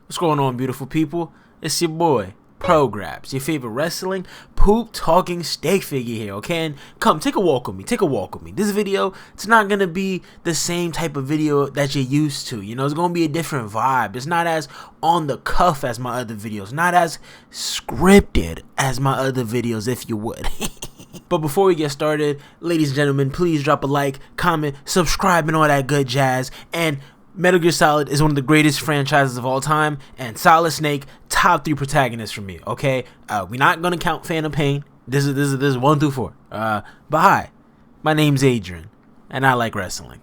What's going on, beautiful people? It's your boy, Grabs, your favorite wrestling poop talking steak figure here, okay? And come, take a walk with me, This video, it's not gonna be the same type of video that you're used to, you know? It's gonna be a different vibe. It's not as on the cuff as my other videos, not as scripted as my other videos, if you would. But before we get started, ladies and gentlemen, please drop a like, comment, subscribe, and all that good jazz. And Metal Gear Solid is one of the greatest franchises of all time, and Solid Snake, top 3 protagonists for me, okay? We're not gonna count Phantom Pain. This is 1 through 4. But hi, my name's Adrian, and I like wrestling.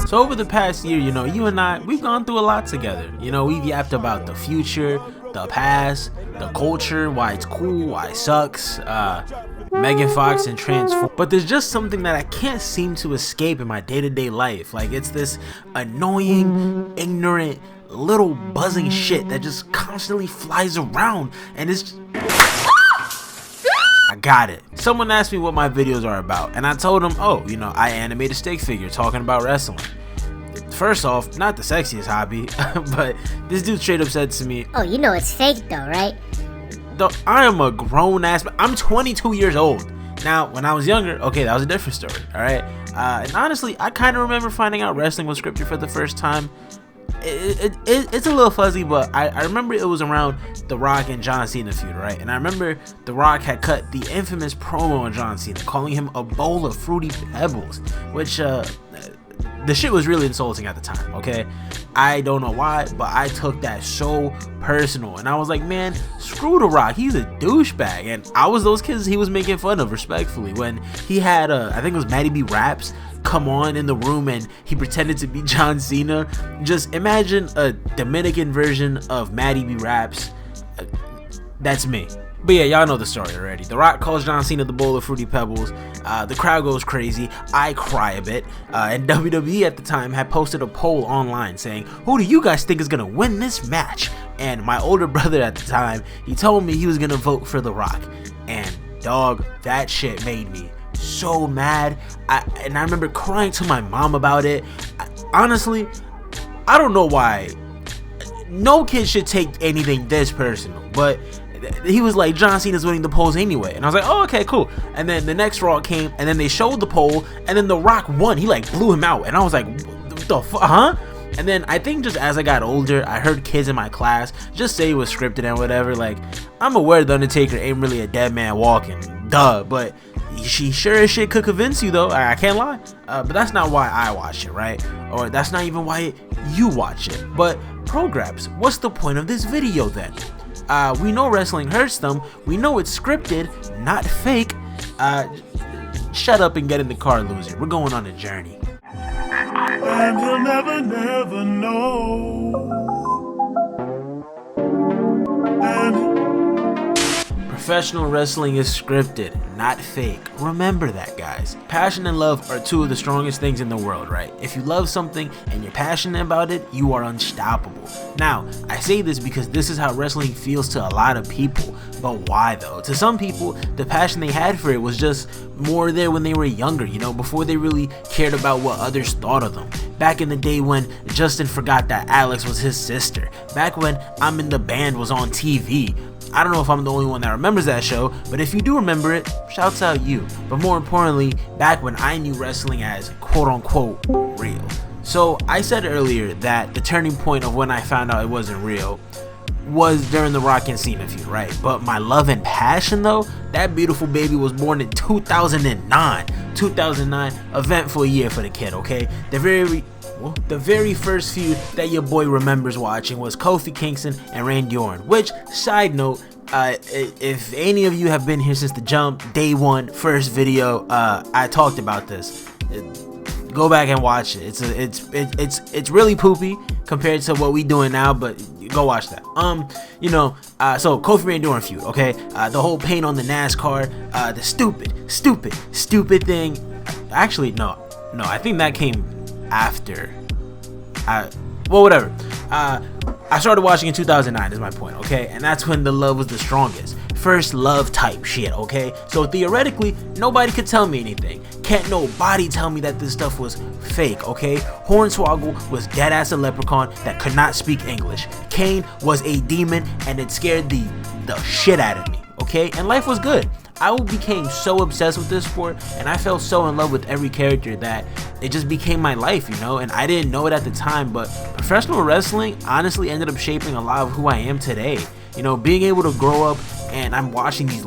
So over the past year, you know, you and I, we've gone through a lot together. You know, we've yapped about the future, the past, the culture, why it's cool, why it sucks, Megan Fox and Transform. But there's just something that I can't seem to escape in my day-to-day life. Like, it's this annoying, ignorant, little buzzing shit that just constantly flies around, and it's just... I got it. Someone asked me what my videos are about, and I told them, oh, you know, I animate a stick figure talking about wrestling. First off, not the sexiest hobby, but this dude straight up said to me, oh, you know it's fake though, right? Though I am a grown ass man. I'm 22 years old. Now, when I was younger, okay, that was a different story, alright? And honestly, I kind of remember finding out wrestling was scripted for the first time. It's a little fuzzy, but I remember it was around The Rock and John Cena feud, right? And I remember The Rock had cut the infamous promo on John Cena, calling him a bowl of fruity pebbles, which the shit was really insulting at the time, okay? I don't know why, but I took that so personal, and I was like, man, screw The Rock, he's a douchebag. And I was those kids he was making fun of, respectfully, when he had I think it was MAVI raps come on in the room and he pretended to be John Cena. Just imagine a Dominican version of MAVI raps. That's me. But yeah, y'all know the story already. The Rock calls John Cena the bowl of fruity pebbles. The crowd goes crazy. I cry a bit. And WWE at the time had posted a poll online saying, who do you guys think is gonna win this match? And my older brother at the time, he told me he was gonna vote for The Rock. And dog, that shit made me so mad. And I remember crying to my mom about it. Honestly, I don't know why. No kid should take anything this personal, but he was like, John Cena's winning the polls anyway. And I was like, oh, okay, cool. And then the next Raw came, and then they showed the poll, and then The Rock won. He like blew him out, and I was like, what the fuck, huh? And then I think just as I got older, I heard kids in my class just say it was scripted and whatever. Like, I'm aware The Undertaker ain't really a dead man walking, duh, but she sure as shit could convince you though, I can't lie. But that's not why I watch it, right? Or that's not even why you watch it. But Grabs, what's the point of this video then? We know wrestling hurts them, we know it's scripted, not fake. Shut up and get in the car, loser. We're going on a journey. And you'll never know. Professional wrestling is scripted, not fake. Remember that, guys. Passion and love are 2 of the strongest things in the world, right? If you love something and you're passionate about it, you are unstoppable. Now, I say this because this is how wrestling feels to a lot of people. But why though? To some people, the passion they had for it was just more there when they were younger, you know, before they really cared about what others thought of them. Back in the day when Justin forgot that Alex was his sister. Back when I'm in the Band was on TV. I don't know if I'm the only one that remembers that show, but if you do remember it, shouts out you. But more importantly, back when I knew wrestling as quote-unquote real. So I said earlier that the turning point of when I found out it wasn't real was during the Rock and Cena feud, right? But my love and passion though, that beautiful baby was born in 2009. 2009, eventful year for the kid, okay? The very first feud that your boy remembers watching was Kofi Kingston and Randy Orton, which, side note, if any of you have been here since the jump, day 1, first video, I talked about this. Go back and watch it. It's really poopy compared to what we doing now, but go watch that. So Kofi Randy Orton feud, okay? The whole paint on the NASCAR, the stupid thing. Actually, no, I think that came after. Well, whatever. I started watching in 2009 is my point, okay? And that's when the love was the strongest. first love type shit, okay? So theoretically, nobody could tell me anything. Can't nobody tell me that this stuff was fake, okay? Hornswoggle was dead ass a leprechaun that could not speak English. Kane was a demon and it scared the shit out of me, okay? And life was good. I became so obsessed with this sport and I fell so in love with every character that it just became my life, you know? And I didn't know it at the time, but professional wrestling honestly ended up shaping a lot of who I am today. You know, being able to grow up and I'm watching these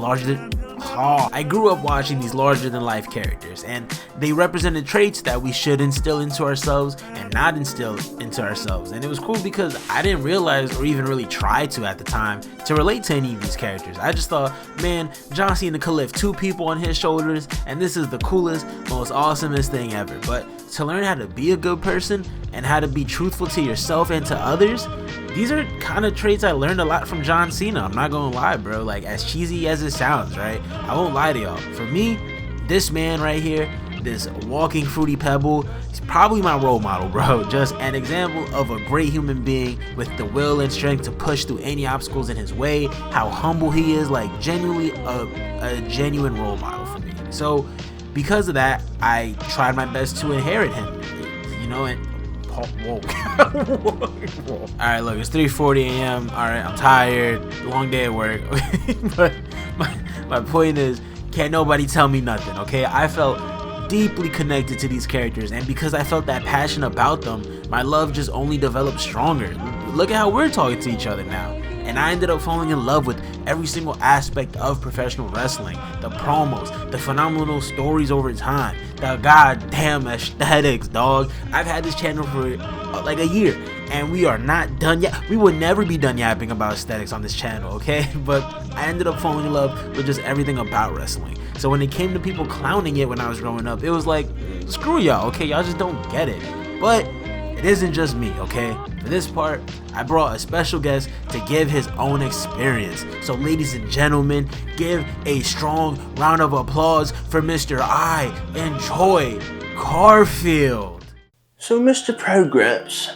I grew up watching these larger than life characters, and they represented traits that we should instill into ourselves and not instill into ourselves. And it was cool because I didn't realize or even really try to at the time to relate to any of these characters. I just thought, man, John Cena could lift 2 people on his shoulders and this is the coolest, most awesomest thing ever. But to learn how to be a good person and how to be truthful to yourself and to others, these are kind of traits I learned a lot from John Cena. I'm not gonna lie, bro. Like, as cheesy as it sounds, right? I won't lie to y'all. For me, this man right here, this walking fruity pebble, he's probably my role model, bro. Just an example of a great human being with the will and strength to push through any obstacles in his way. How humble he is, like genuinely a genuine role model for me. So because of that, I tried my best to inherit him, you know. And whoa. Alright, look, it's 3:40 a.m. Alright, I'm tired, long day at work. But my point is, can't nobody tell me nothing, okay? I felt deeply connected to these characters, and because I felt that passion about them, my love just only developed stronger. Look at how we're talking to each other now. And I ended up falling in love with every single aspect of professional wrestling. The promos, the phenomenal stories over time, the goddamn aesthetics, dog. I've had this channel for like a year and we are not done yet. We will never be done yapping about aesthetics on this channel, okay? But I ended up falling in love with just everything about wrestling. So when it came to people clowning it when I was growing up, it was like, screw y'all, okay? Y'all just don't get it. But it isn't just me, okay? For this part, I brought a special guest to give his own experience. So ladies and gentlemen, give a strong round of applause for Mr. I Enjoy Garfield. So Mr. Programs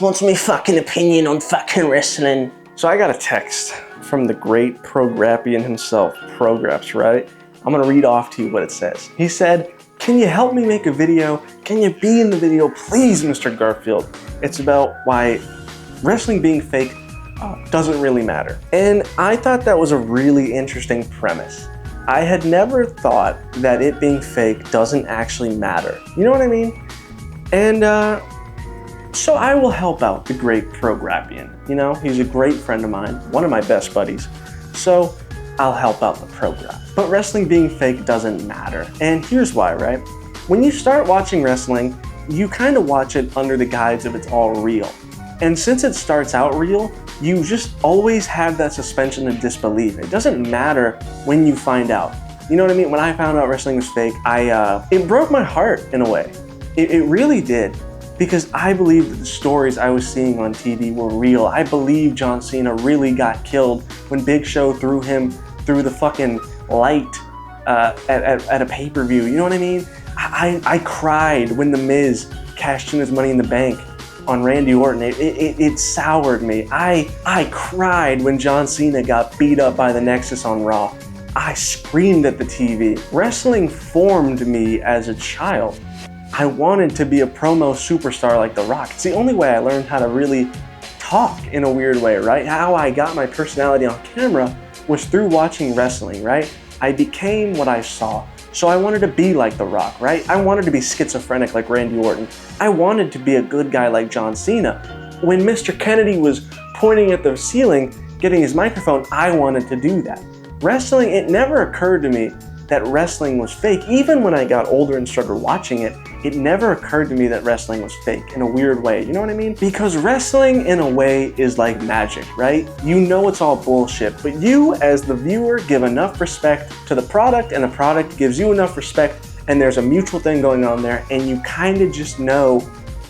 wants me fucking opinion on fucking wrestling. So I got a text from the great Prograpian himself, Prograps, right? I'm gonna read off to you what it says. He said, "Can you help me make a video? Can you be in the video, please, Mr. Garfield? It's about why wrestling being fake doesn't really matter." And I thought that was a really interesting premise. I had never thought that it being fake doesn't actually matter. You know what I mean? And so I will help out the great Prograpian. You know, he's a great friend of mine, one of my best buddies. So I'll help out the Prograp. But wrestling being fake doesn't matter. And here's why, right? When you start watching wrestling, you kind of watch it under the guise of it's all real. And since it starts out real, you just always have that suspension of disbelief. It doesn't matter when you find out. You know what I mean? When I found out wrestling was fake, it broke my heart in a way. It really did. Because I believed that the stories I was seeing on TV were real. I believe John Cena really got killed when Big Show threw him through the fucking light at a pay-per-view. You know what I mean? I cried when The Miz cashed in his Money in the Bank on Randy Orton. It soured me. I cried when John Cena got beat up by the Nexus on Raw. I screamed at the TV. Wrestling formed me as a child. I wanted to be a promo superstar like The Rock. It's the only way I learned how to really talk in a weird way, right? How I got my personality on camera was through watching wrestling, right? I became what I saw. So I wanted to be like The Rock, right? I wanted to be schizophrenic like Randy Orton. I wanted to be a good guy like John Cena. When Mr. Kennedy was pointing at the ceiling, getting his microphone, I wanted to do that. Wrestling, it never occurred to me that wrestling was fake. Even when I got older and started watching it, it never occurred to me that wrestling was fake in a weird way. You know what I mean? Because wrestling in a way is like magic, right? You know it's all bullshit, but you as the viewer give enough respect to the product and the product gives you enough respect and there's a mutual thing going on there and you kind of just know,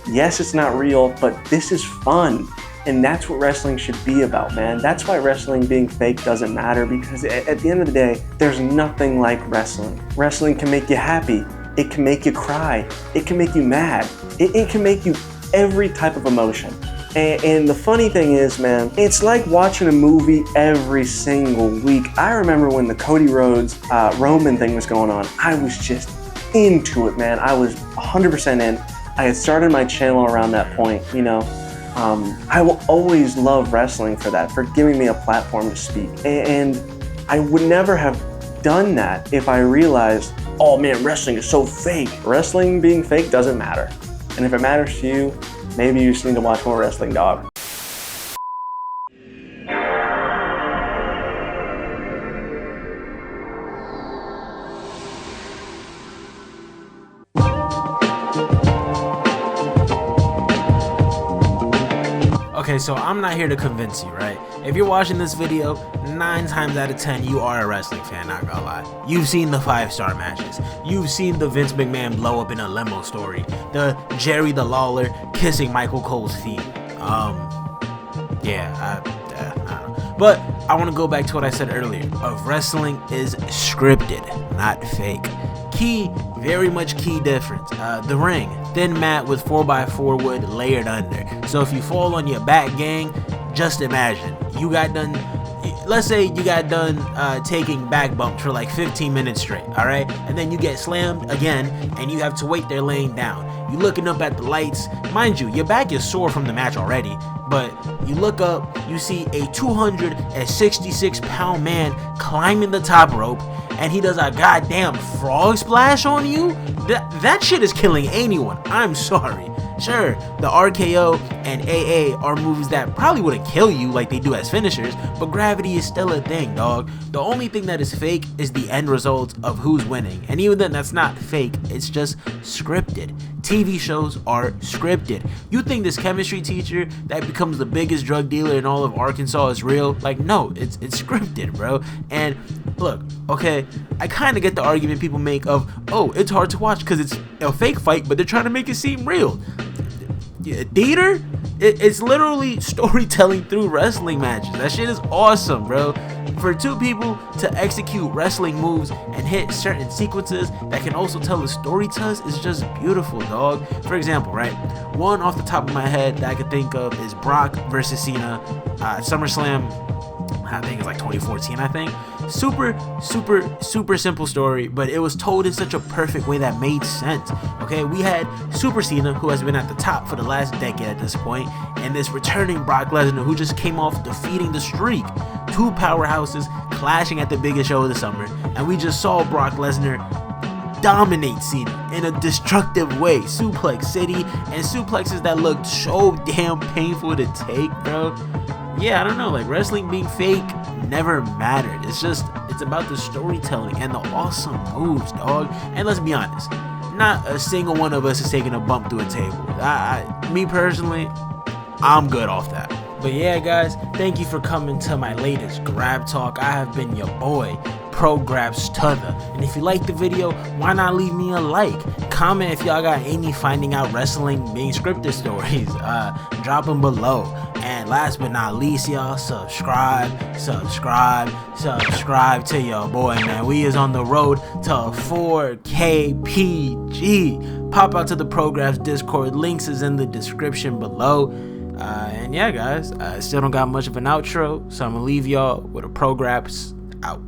yes, it's not real, but this is fun. And that's what wrestling should be about, man. That's why wrestling being fake doesn't matter, because at the end of the day, there's nothing like wrestling. Wrestling can make you happy. It can make you cry. It can make you mad. It can make you every type of emotion. And the funny thing is, man, it's like watching a movie every single week. I remember when the Cody Rhodes Roman thing was going on, I was just into it, man. I was 100% in. I had started my channel around that point, you know. I will always love wrestling for that, for giving me a platform to speak. And I would never have done that if I realized, oh man, wrestling is so fake. Wrestling being fake doesn't matter. And if it matters to you, maybe you just need to watch more wrestling, dog. Okay, so I'm not here to convince you, right? If you're watching this video, 9 times out of 10, you are a wrestling fan, not gonna lie. You've seen the 5-star matches. You've seen the Vince McMahon blow up in a limo story. The Jerry the Lawler kissing Michael Cole's feet. I don't know. But I want to go back to what I said earlier. Wrestling is scripted, not fake. Key, very much key difference. The ring, thin mat with 4x4 wood layered under. So if you fall on your back, gang, just imagine you got done. Let's say you got done taking back bumps for like 15 minutes straight, all right? And then you get slammed again, and you have to wait there laying down. You looking up at the lights. Mind you, your back is sore from the match already, but you look up, you see a 266-pound man climbing the top rope, and he does a goddamn frog splash on you? That shit is killing anyone. I'm sorry. Sure, the RKO and AA are moves that probably wouldn't kill you like they do as finishers, but gravity is still a thing, dog. The only thing that is fake is the end result of who's winning, and even then that's not fake, it's just scripted. TV shows are scripted. You think this chemistry teacher that becomes the biggest drug dealer in all of Arkansas is real? Like, no, it's scripted, bro. And look, okay, I kind of get the argument people make of, oh, it's hard to watch because it's a fake fight, but they're trying to make it seem real. Theater, it's literally storytelling through wrestling matches. That shit is awesome, bro. For two people to execute wrestling moves and hit certain sequences that can also tell a story to us is just beautiful, dog. For example, right, one off the top of my head that I could think of is Brock versus Cena, SummerSlam, I think it's like 2014, I think. Super simple story, but it was told in such a perfect way that made sense. Okay, we had Super Cena, who has been at the top for the last decade at this point, and this returning Brock Lesnar, who just came off defeating the Streak. Two powerhouses clashing at the biggest show of the summer, and we just saw Brock Lesnar dominate Cena in a destructive way. Suplex City, and suplexes that looked so damn painful to take, bro. Yeah, I don't know, like wrestling being fake never mattered. It's about the storytelling and the awesome moves, dog. And let's be honest, not a single one of us is taking a bump through a table. Me personally, I'm good off that. But yeah, guys, thank you for coming to my latest Grab Talk. I have been your boy, ProGrabsTother. And if you like the video, why not leave me a like? Comment if y'all got any finding out wrestling being scripted stories. Drop them below. And last but not least, y'all, subscribe to your boy, man. We is on the road to 4K PG. Pop out to the ProGrabs Discord. Links is in the description below. And yeah, guys, I still don't got much of an outro, so I'm gonna leave y'all with a ProGrabs out.